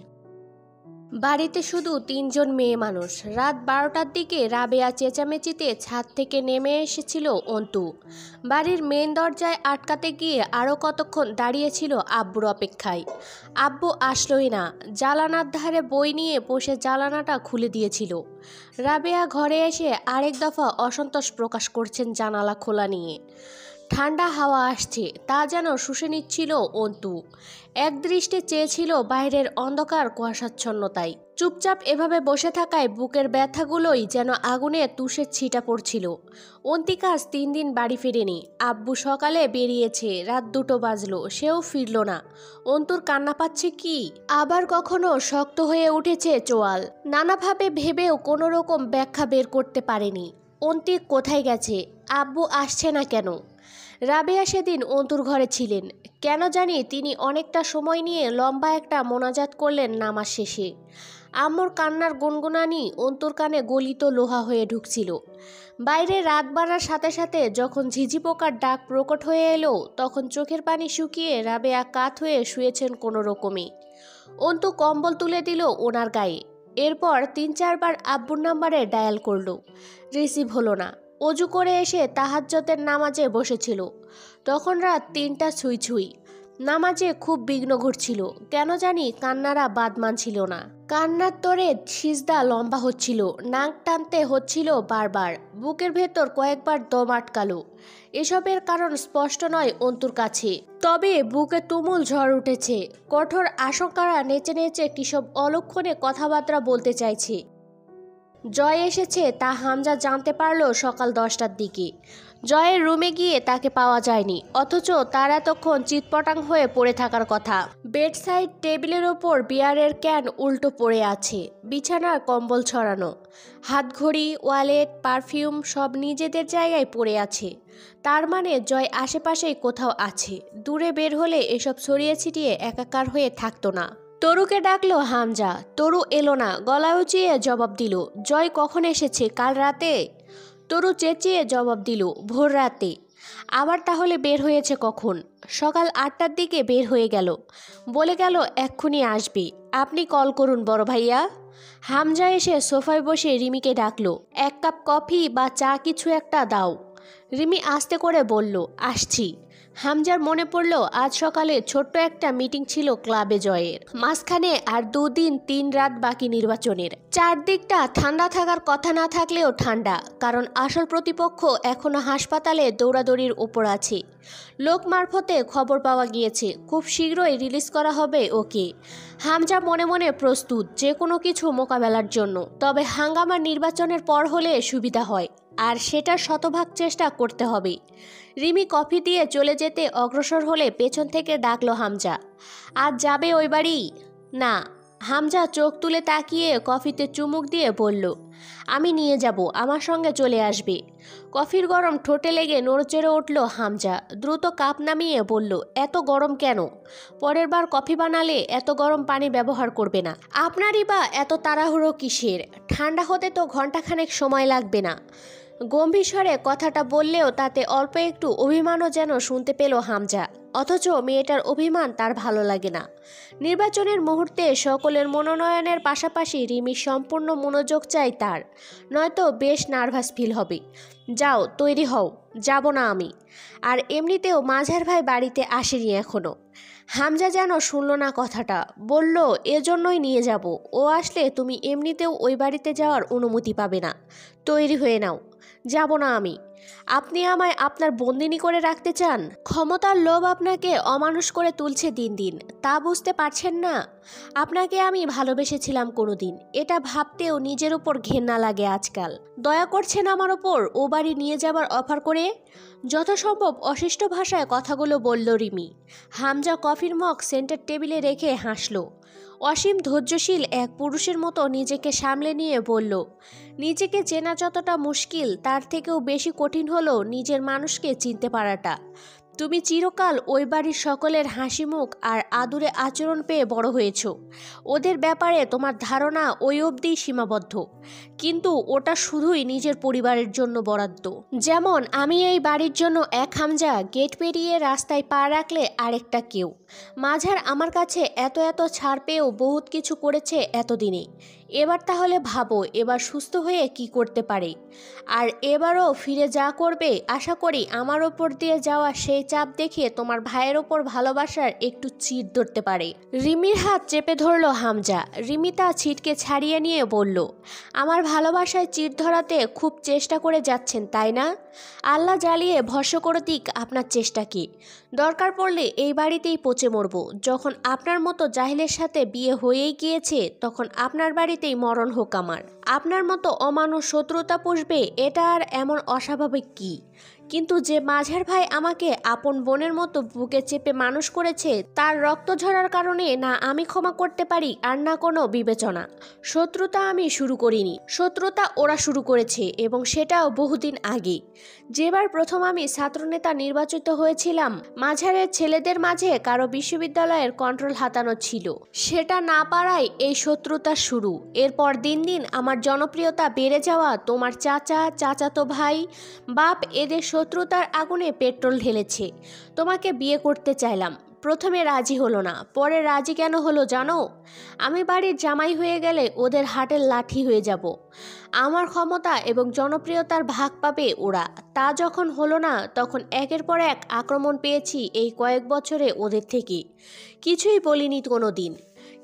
বাড়িতে শুধু 3 জন মেয়ে মানুষ। রাত 12টার দিকে রাবেয়া চেঁচামেচিতে ছাদ থেকে নেমে এসেছিল অন্তু। বাড়ির মেন দরজায় আটকাতে গিয়ে আরও কতক্ষণ দাঁড়িয়েছিল আব্বুর অপেক্ষায়। আব্বু আসলোই না। জানালার ধারে বই নিয়ে বসে জানালাটা খুলে দিয়েছিল। রাবেয়া ঘরে এসে আরেক দফা অসন্তোষ প্রকাশ করছেন জানালা খোলা নিয়ে। ঠান্ডা হাওয়া আসছে, তা যেন শুষে নিচ্ছিল অন্তু। একদৃষ্টে চেয়েছিল বাইরের অন্ধকার কুয়াশাচ্ছন্নতায়। চুপচাপ এভাবে বসে থাকায় বুকের ব্যথাগুলোই যেন আগুনে তুষের ছিটা পড়ছিল। অন্তিকাজ 3 দিন বাড়ি ফেরেনি। আব্বু সকালে বেরিয়েছে, রাত 2টো বাজলো, সেও ফিরল না। অন্তুর কান্না পাচ্ছে কি? আবার কখনো শক্ত হয়ে উঠেছে চোয়াল। নানাভাবে ভেবেও কোনো রকম ব্যাখ্যা বের করতে পারেনি। অন্তিক কোথায় গেছে? আব্বু আসছে না কেন? রাবেয়া সেদিন অন্তুর ঘরে ছিলেন। কেন জানি তিনি অনেকটা সময় নিয়ে লম্বা একটা মোনাজাত করলেন নামাজ শেষে। আম্মুর কান্নার গুনগুনানি অন্তুর কানে গলিত লোহা হয়ে ঢুকছিল। বাইরে রাত বাড়ার সাথে সাথে যখন ঝিঝি পোকার ডাক প্রকট হয়ে এলো, তখন চোখের পানি শুকিয়ে রাবেয়া কাত হয়ে শুয়েছেন কোনো রকমে। অন্তু কম্বল তুলে দিল ওনার গায়ে। এরপর 3-4 বার আব্বুর নাম্বারে ডায়াল করলো, রিসিভ হলো না। অজু করে এসে তাহাজ্জুদের নামাজে বসেছিল। তখন রাত 3টা ছুঁই ছুঁই। নামাজে খুব বিঘ্ন ঘটছিল। কেন জানি কান্নারা বাদ মানছিল না। কান্নার তোরে সিজদা লম্বা হচ্ছিল, নাক টানতে হচ্ছিল বারবার। বুকের ভেতর কয়েকবার দম আটকালো। এসবের কারণ স্পষ্ট নয় অন্তুর কাছে, তবে বুকে তুমুল ঝড় উঠেছে। কঠোর আশঙ্কারা নেচে নেচে কিসব অলক্ষণে কথাবার্তা বলতে চাইছে। জয় এসেছে তা হামজা জানতে পারল সকাল 10টার দিকে। জয়ের রুমে গিয়ে তাকে পাওয়া যায়নি, অথচ তার এতক্ষণ চিৎপটাং হয়ে পড়ে থাকার কথা। বেডসাইড টেবিলের ওপর বিয়ারের ক্যান উল্টো পড়ে আছে, বিছানার কম্বল ছড়ানো, হাতঘড়ি, ওয়ালেট, পারফিউম সব নিজেদের জায়গায় পড়ে আছে। তার মানে জয় আশেপাশেই কোথাও আছে। দূরে বের হলে এসব ছড়িয়ে ছিটিয়ে একাকার হয়ে থাকতো না। তরুকে ডাকলো হামজা। তরু এলো না। গলা উঁচিয়ে জবাব দিল, জয় কখন এসেছে? কাল রাতে? তরু চেঁচিয়ে জবাব দিল, ভোর রাতে। আবার তাহলে বের হয়েছে কখন? সকাল 8টার দিকে বের হয়ে গেল, বলে গেল এক্ষুনি আসবে। আপনি কল করুন বড় ভাইয়া। হামজা এসে সোফায় বসে রিমিকে ডাকলো, 1 কাপ কফি বা চা কিছু একটা দাও। রিমি আস্তে করে বলল, আসছি। হামজার মনে পড়ল আজ সকালে ছোট্ট একটা মিটিং ছিল ক্লাবে জয়ের। মাঝখানে আর 2 দিন 3 রাত বাকি নির্বাচনের। চারদিকটা ঠান্ডা থাকার কথা না থাকলেও ঠান্ডা, কারণ আসল প্রতিপক্ষ এখনো হাসপাতালে দৌড়াদৌড়ির ওপর আছে। লোক মারফতে খবর পাওয়া গিয়েছে খুব শীঘ্রই রিলিজ করা হবে ওকে। হামজা মনে মনে প্রস্তুত যে কোনো কিছু মোকাবেলার জন্য, তবে হাঙ্গামা নির্বাচনের পর হলে সুবিধা হয়, আর সেটার শতভাগ চেষ্টা করতে হবে। রিমি কফি দিয়ে চলে যেতে অগ্রসর হলে পেছন থেকে ডাকলো হামজা, আজ যাবে ওই বাড়ি? না। হামজা চোখ তুলে তাকিয়ে কফিতে চুমুক দিয়ে বলল, আমি নিয়ে যাব, আমার সঙ্গে চলে আসবে। কফির গরম ঠোঁটে লেগে নড়চড়ে উঠল হামজা। দ্রুত কাপ নামিয়ে বলল, এত গরম কেন? পরের বার কফি বানালে এত গরম পানি ব্যবহার করবে না। আপনারই বা এত তাড়াহুড়ো কিসের? ঠান্ডা হতে তো ঘন্টাখানেক সময় লাগবে না। গম্ভীর স্বরে কথাটা বললেও তাতে অল্প একটু অভিমানও যেন শুনতে পেল হামজা। অথচ মেয়েটার অভিমান তার ভালো লাগে না। নির্বাচনের মুহূর্তে সকলের মনোনয়নের পাশাপাশি রিমির সম্পূর্ণ মনোযোগ চাই তার, নয়তো বেশ নার্ভাস ফিল হবে। যাও, তৈরি হও, যাব না আমি। আর এমনিতেও মাঝার ভাই বাড়িতে আসেনি এখনো। হামজা যেন শুনল না কথাটা, বলল, এজন্যই নিয়ে যাব। ও আসলে তুমি এমনিতেও ওই বাড়িতে যাওয়ার অনুমতি পাবে না। তৈরি হয়ে নাও। যাব না আমি। আপনি আমায় আপনার বন্দিনী করে রাখতে চান? ক্ষমতার লোভ আপনাকে অমানুষ করে তুলছে দিন দিন, তা বুঝতে পারছেন না? আপনাকে আমি ভালোবেসেছিলাম কোনোদিন, এটা ভাবতেও নিজের উপর ঘেন্না লাগে আজকাল। দয়া করছেন আমার ওপর ও বাড়ি নিয়ে যাবার অফার করে? যথাসম্ভব অশিষ্ট ভাষায় কথাগুলো বলল রিমি। হামজা কফির মগ সেন্টার টেবিলে রেখে হাসল। অসীম ধৈর্যশীল এক পুরুষের মতো নিজেকে সামলে নিয়ে বলল, নিজেকে চেনা যতটা মুশকিল তার থেকেও বেশি কঠিন হলো নিজের মানুষকে চিনতে পারাটা। তুমি চিরকাল ওই বাড়ির সকলের হাসি মুখ আর আদুরে আচরণ পেয়ে বড় হয়েছ। ওদের ব্যাপারে তোমার ধারণা ওই অবধিই সীমাবদ্ধ, কিন্তু ওটা শুধুই নিজের পরিবারের জন্য বরাদ্দ। যেমন আমি এই বাড়ির জন্য এক হামজা, গেট পেরিয়ে রাস্তায় পা রাখলে আরেকটা কেউ। মাঝার আমার কাছে এত এত ছাড় পেয়েও বহুত কিছু করেছে এতদিনে। এবার তাহলে ভাবো এবার সুস্থ হয়ে কি করতে পারে। আর এবারও ফিরে যা করবে আশা করি আমার ওপর দিয়ে যাওয়া সেই চাপ দেখে তোমার ভাইয়ের ওপর ভালোবাসার একটু চিড় ধরতে পারে। রিমির হাত চেপে ধরল হামজা। রিমি তা ছিটকে ছাড়িয়ে নিয়ে বলল, আমার ভালোবাসায় চিড় ধরাতে খুব চেষ্টা করে যাচ্ছেন তাই না? আল্লাহ জ্বালিয়ে ভস্ম করে দিক আপনার চেষ্টাকে। দরকার পড়লে এই বাড়িতেই পচে মরব। যখন আপনার মতো জাহিলের সাথে বিয়ে হয়েই গিয়েছে তখন আপনার বাড়িতেই মরণ হোক আমার। আপনার মতো অমানুষ শত্রুতা পুষবে এটা আর এমন অস্বাভাবিক কি? কিন্তু যে মাঝার ভাই আমাকে আপন বোনের মতো বুকে চেপে মানুষ করেছে তার রক্ত ঝরার কারণে না আমি ক্ষমা করতে পারি আর না কোনো বিবেচনা। শত্রুতা আমি শুরু করিনি, শত্রুতা ওরা শুরু করেছে, এবং সেটাও বহুদিন আগে। যেবার প্রথম আমি ছাত্রনেতা নির্বাচিত হয়েছিলাম মাঝারের ছেলেদের মাঝে কারো বিশ্ববিদ্যালয়ের কন্ট্রোল হাতানো ছিল, সেটা না পারায় এই শত্রুতার শুরু। এরপর দিন দিন আমার জনপ্রিয়তা বেড়ে যাওয়া তোমার চাচা, চাচাতো ভাই, বাপ এদের শত্রুতার আগুনে পেট্রোল ঢেলেছে। তোমাকে বিয়ে করতে চাইলাম, প্রথমে রাজি হলো না, পরে রাজি কেন হলো জানো? আমি বাড়ির জামাই হয়ে গেলে ওদের হাটের লাঠি হয়ে যাব। আমার ক্ষমতা এবং জনপ্রিয়তার ভাগ পাবে ওরা। তা যখন হলো না তখন একের পর এক আক্রমণ পেয়েছি এই কয়েক বছরে ওদের থেকে। কিছুই বলিনি কোনো দিন,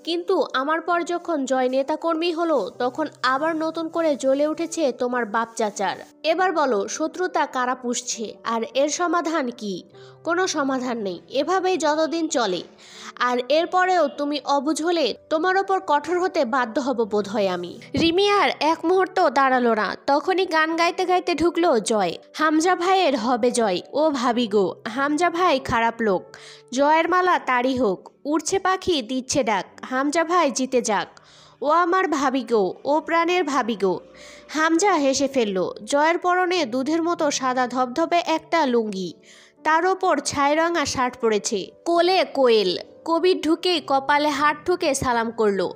কিন্তু আমার পর যখন জয় নেতাকর্মী হলো তখন আবার নতুন করে জ্বলে উঠেছে তোমার বাপ চাচার। এবার বলো শত্রুতা কারা পুষছে, আর এর সমাধান কি? কোনো সমাধান নেই, এভাবেই যতদিন চলে। আর এরপরেও তুমি অবুঝ হলে তোমার ওপর কঠোর হতে বাধ্য হব বোধ হয় আমি। রিমি আর এক মুহূর্ত দাঁড়ালো না, তখনই গান গাইতে গাইতে ঢুকলো জয়। হামজা ভাইয়ের হবে জয়, ও ভাবি গো, হামজা ভাই খারাপ লোক, জয়ের মালা তারই হোক, উড়ছে পাখি দিচ্ছে ডাক, হামজা ভাই জিতে যাক, ও আমার ভাবি গো, ও প্রাণের ভাবি গো। হামজা হেসে ফেলল। জয়ের পরনে দুধের মতো সাদা ধবধবে একটা লুঙ্গি, তার ওপর ছাইরঙা শার্ট পরেছে, কোলে কোয়েল। কবির ঢুকেই কপালে হাত ঠুকে সালাম করলো।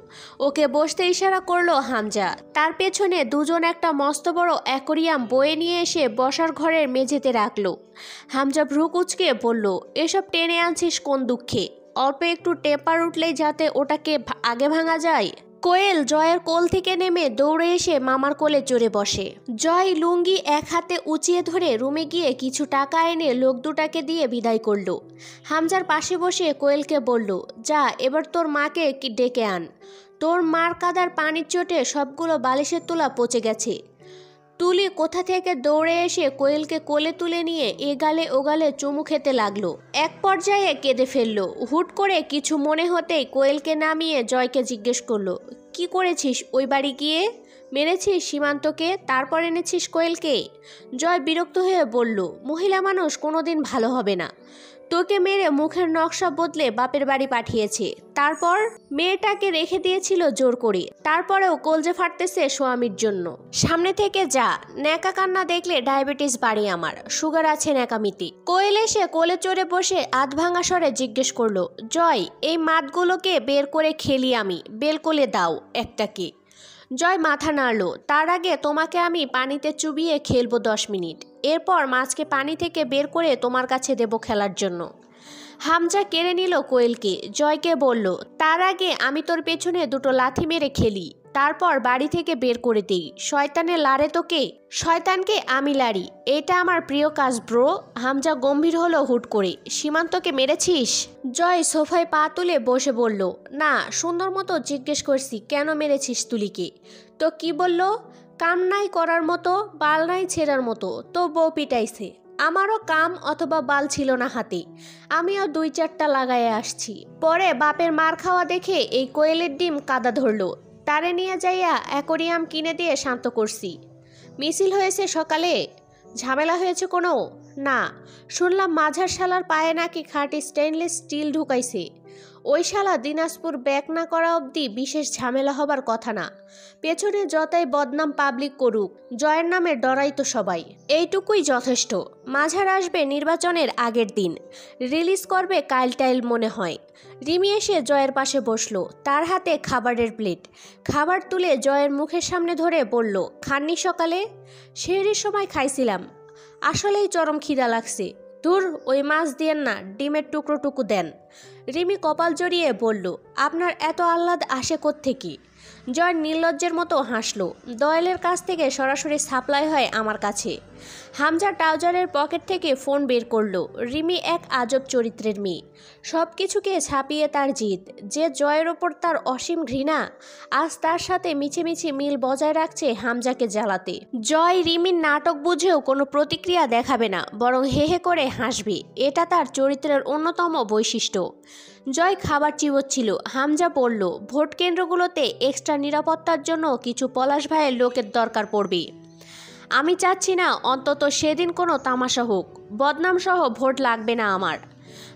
ওকে বসতে ইশারা করলো হামজা। তার পেছনে দুজন একটা মস্ত বড় অ্যাকোরিয়াম বয়ে নিয়ে এসে বসার ঘরের মেঝেতে রাখলো। হামজা ভ্রু কুঁচকে বলল, এসব টেনে আনছিস কোন দুঃখে? অল্প একটু টেম্পার উঠলেই যাতে ওটাকে আগে ভাঙা যায়। কোয়েল জয়ের কোল থেকে নেমে দৌড়ে এসে মামার কোলে চড়ে বসে। জয় লুঙ্গি এক হাতে উঁচিয়ে ধরে রুমে গিয়ে কিছু টাকা এনে লোক দুটাকে দিয়ে বিদায় করলো। হামজার পাশে বসে কোয়েলকে বলল, যা এবার তোর মাকে ডেকে আন, তোর মার কাদার পানির চোটে সবগুলো বালিশের তুলা পচে গেছে। তুলি কোথা থেকে দৌড়ে এসে কোয়েলকে কোলে তুলে নিয়ে এ গালে ও গালে চুমু খেতে লাগলো। এক পর্যায়ে কেঁদে ফেললো। হুট করে কিছু মনে হতেই কোয়েলকে নামিয়ে জয়কে জিজ্ঞেস করলো, কি করেছিস ওই বাড়ি গিয়ে? মেরেছিস সীমান্তকে, তারপর এনেছিস কোয়েলকে? জয় বিরক্ত হয়ে বলল, মহিলা মানুষ কোনোদিন ভালো হবে না। তোকে মেরে মুখের নকশা বদলে বাপের বাড়ি পাঠিয়েছে, তারপর মেয়েটাকে রেখে দিয়েছিল জোর করে, তারপরেও কলজে ফাটতেছে স্বামীর জন্য। সামনে থেকে যা, ন্যাকা কান্না দেখলে ডায়াবেটিস বাড়ে আমার, সুগার আছে ন্যাকামিতে। কোয়েল এসে কোলে চড়ে বসে আধ ভাঙা স্বরে জিজ্ঞেস করলো, জয় এই মাছগুলোকে বের করে খেলি আমি, বেল কোলে দাও একটাকে। জয় মাথা নাড়ল। তার আগে তোমাকে আমি পানিতে চুবিয়ে খেলবো 10 মিনিট, এরপর মাছকে পানি থেকে বের করে তোমার কাছে দেব খেলার জন্য। হামজা কেড়ে নিল কোয়েলকে। জয়কে বলল, তার আগে আমি তোর পেছনে দুটো লাথি মেরে খেলি, তারপর বাড়ি থেকে বের করে দেই। শয়তানের লারে তোকে, শয়তানকে আমি লাড়ি, এটা আমার প্রিয় কাজ ব্রো। হামজা গম্ভীর হলো হুট করে। সীমান্তকে মেরেছিস? জয় সোফায় পা তুলে বসে বলল, না, সুন্দর মতো জিজ্ঞেস করছি কেন মেরেছিস তুলিকে। তো কি বলল? কাম নাই করার মতো, বাল নাই ছেঁড়ার মতো, তো বউ পিটাইছে। আমারও কাম অথবা বাল ছিল না হাতে, আমিও 2-4টা লাগাইয়ে আসছি। পরে বাপের মার খাওয়া দেখে এই কোয়েলের ডিম কাদা ধরলো, তারে নিয়ে যাইয়া অ্যাকোরিয়াম কিনে দিয়ে শান্ত করছি। মিছিল হয়েছে সকালে? ঝামেলা হয়েছে কোনো? না, শুনলাম মাঝার শালার পায়ে নাকি খাঁটি স্টেনলেস স্টিল ঢুকাইছে। ওই শালা দিনাজপুর ব্যাক না করা অবধি বিশেষ ঝামেলা হবার কথা না। পেছনে যতই বদনাম পাবলিক করুক, জয়ের নামে ডরাই তো সবাই। এইটুকুই যথেষ্ট। মাঝার আসবে নির্বাচনের আগের দিন, রিলিজ করবে কাইল টাইল মনে হয়। রিমি এসে জয়ের পাশে বসলো, তার হাতে খাবারের প্লেট। খাবার তুলে জয়ের মুখের সামনে ধরে বলল, খাননি সকালে? সেহরির সময় খাইছিলাম, আসলেই চরম খিদা লাগছে। দূর, ওই মাছ দিয়েন না, ডিমের টুকরোটুকু দেন। রিমি কপাল জড়িয়ে বলল, আপনার এত আহ্লাদ আসে কোত্থেকে? জয় নির্লজ্জের মতো হাসলো। দয়ালের কাছ থেকে সরাসরি সাপ্লাই হয় আমার কাছে। হামজা ট্রাউজারের পকেট থেকে ফোন বের করলো। রিমি এক আজব চরিত্রের মেয়ে, সব কিছুকে ছাপিয়ে তার জিদ। যে জয়ের ওপর তার অসীম ঘৃণা, আজ তার সাথে মিছিমিছি মিল বজায় রাখছে হামজাকে জ্বালাতে। জয় রিমির নাটক বুঝেও কোনো প্রতিক্রিয়া দেখাবে না, বরং হে হে করে হাসবে। এটা তার চরিত্রের অন্যতম বৈশিষ্ট্য। জয় খাবার চিবোচ্ছিল। হামজা বলল, ভোট কেন্দ্রগুলোতে এক্সট্রা নিরাপত্তার জন্য কিছু পলাশ ভাইয়ের লোকের দরকার পড়বে। আমি চাচ্ছি না অন্তত সেদিন কোনো তামাশা হোক, বদনাম সহ ভোট লাগবে না আমার।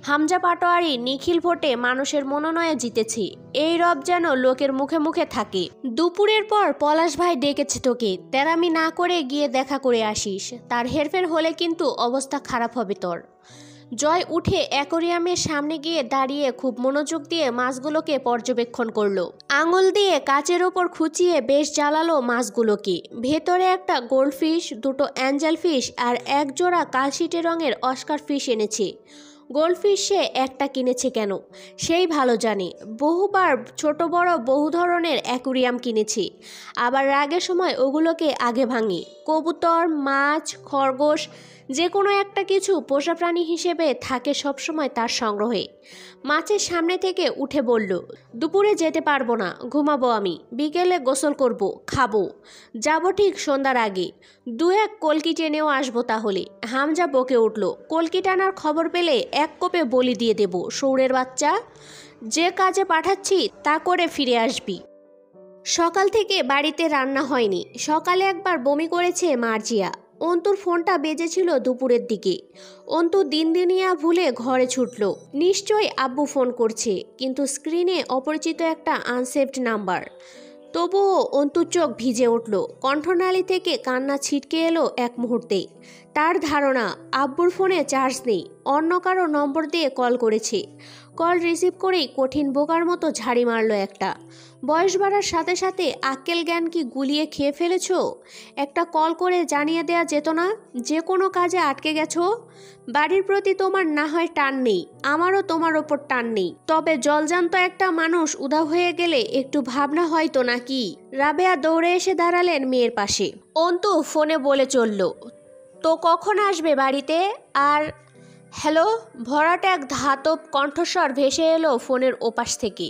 হামজা পাটোয়ারি নিখিল ভোটে মানুষের মনোনয়ে জিতেছি, এই রব যেন লোকের মুখে মুখে থাকে। দুপুরের পর পলাশ ভাই ডেকেছে তোকে, তেরামি না করে গিয়ে দেখা করে আসিস। তার হেরফের হলে কিন্তু অবস্থা খারাপ হবে তোর। জয় উঠে অ্যাকোরিয়ামের সামনে গিয়ে দাঁড়িয়ে খুব মনোযোগ দিয়ে মাছগুলোকে পর্যবেক্ষণ করলো। আঙুল দিয়ে কাচের ওপর খুঁচিয়ে বেশ জ্বালালো মাছগুলোকে। ভেতরে একটা গোল্ডফিশ, দুটো অ্যাঞ্জেল ফিশ আর এক জোড়া কালশিটে রঙের অস্কার ফিশ এনেছে। গোল্ডফিশ সে একটা কিনেছে কেন সেই ভালো জানে। বহুবার ছোট বড় বহু ধরনের অ্যাকোরিয়াম কিনেছে, আবার রাগের সময় ওগুলোকে আগে ভাঙে। কবুতর, মাছ, খরগোশ, যে কোনো একটা কিছু পোষা প্রাণী হিসেবে থাকে সবসময় তার সংগ্রহে। মাছের সামনে থেকে উঠে বলল, দুপুরে যেতে পারবো না, ঘুমাবো আমি। বিকেলে গোসল করব, খাবো, যাব ঠিক সন্ধ্যার আগে। দু এক কলকি টেনেও আসবো তাহলে। হামজা বকে উঠল, কলকি টানার খবর পেলে এক কোপে বলি দিয়ে দেব, সৌরের বাচ্চা। যে কাজে পাঠাচ্ছি তা করে ফিরে আসবি। সকাল থেকে বাড়িতে রান্না হয়নি। সকালে একবার বমি করেছে মার্জিয়া। অন্তুর ফোনটা বেজেছিল দুপুরের দিকে। অন্তু দিনদিনিয়া ভুলে ঘরে ছুটল। নিশ্চয়ই আব্বু ফোন করছে, কিন্তু স্ক্রিনে অপরিচিত একটা আনসেভড নাম্বার। তবুও অন্তুর চোখ ভিজে উঠল। কণ্ঠনালী থেকে কান্না ছিটকে এলো এক মুহূর্তে। তার ধারণা আব্বুর ফোনে চার্জ নেই, অন্য কারো নম্বর দিয়ে কল করেছে। কল রিসিভ করেই কঠিন বোকার মতো ঝাড়ি মারল একটা। বয়স বাড়ার সাথে সাথে আক্কেল জ্ঞান কি গুলিয়ে খেয়ে ফেলেছ? একটা কল করে জানিয়ে দেয়া যেত না যে কোনো কাজে আটকে গেছো? বাড়ির প্রতি তোমার না হয় টান নেই, আমারও তোমার ওপর টান নেই, তবে জলজান্ত একটা মানুষ উধাও হয়ে গেলে একটু ভাবনা হয় তো নাকি? রাবেয়া দৌড়ে এসে দাঁড়ালেন মেয়ের পাশে। অন্তু ফোনে বলে চলল, তো কখন আসবে বাড়িতে? আর হ্যালো, ভরাট এক ধাতব কণ্ঠস্বর ভেসে এলো ফোনের ওপাশ থেকে।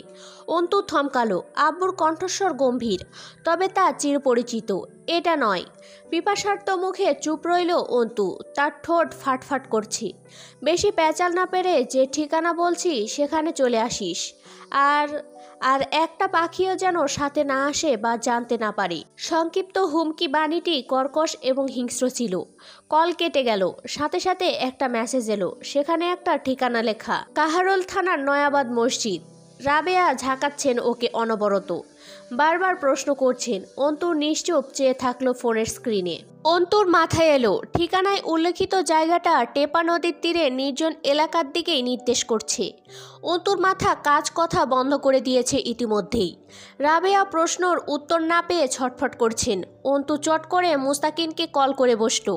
অন্তু থমকালো। আব্বুর কণ্ঠস্বর গম্ভীর, তবে তা চিরপরিচিত। এটা নয়। পিপাসার্ত মুখে চুপ রইল অন্তু। তার ঠোঁট ফাটফাট করছে। বেশি প্যাচাল না পেরে যে ঠিকানা বলছি সেখানে চলে আসিস। আর আর একটা পাখিও যেন সাথে না আসে বা জানতে না পারে। সংক্ষিপ্ত হুমকি বাণীটি কর্কশ এবং হিংস্র ছিল। কল কেটে গেল। সাথে সাথে একটা মেসেজ এলো, সেখানে একটা ঠিকানা লেখা, কাহারোল থানার নয়াবাদ মসজিদ। রাবেয়া ঝাঁকাচ্ছেন ওকে অনবরত, বারবার প্রশ্ন করছেন। অন্তু নিশ্চুপ চেয়ে থাকলো ফোনের স্ক্রিনে। অন্তুর মাথায় এলো ঠিকানায় উল্লেখিত জায়গাটা টেপা নদীর তীরে নির্জন এলাকার দিকেই নির্দেশ করছে। অন্তুর মাথা কাজ কথা বন্ধ করে দিয়েছে ইতিমধ্যেই। রাবেয়া প্রশ্নর উত্তর না পেয়ে ছটফট করছেন। অন্তু চট করে মুস্তাকিনকে কল করে বসলো।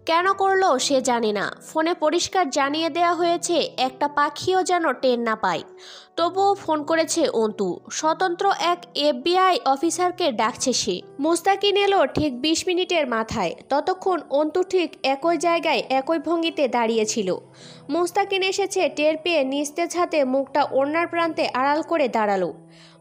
কেন করলো সে জানে না। ফোনে পরিষ্কার জানিয়ে দেয়া হয়েছে একটা পাখিও যেন টের না পায়। তবুও ফোন করেছে অন্তু। স্বতন্ত্র এক FBI অফিসারকে ডাকছে সে। মুস্তাকিন এলো ঠিক 20 মিনিটের মাথায়। ততক্ষণ অন্তু ঠিক একই জায়গায় একই ভঙ্গিতে দাঁড়িয়েছিল। মুস্তাকিন এসেছে টের পেয়ে নিস্তেজ হাতে মুখটা ওড়নার প্রান্তে আড়াল করে দাঁড়ালো।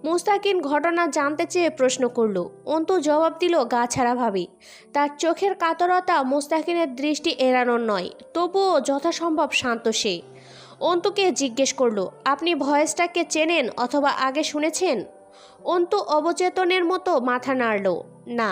মুস্তাকিন ঘটনা জানতে চেয়ে প্রশ্ন করল। অন্তু জবাব দিল গা ছাড়াভাবে। তার চোখের কাতরতা মুস্তাকিনের দৃষ্টি এড়ানোর নয়, তবুও যথাসম্ভব শান্ত সে। অন্তুকে জিজ্ঞেস করল, আপনি ভয়েসটাকে চেনেন অথবা আগে শুনেছেন? অন্তু অবচেতনের মতো মাথা নাড়ল, না।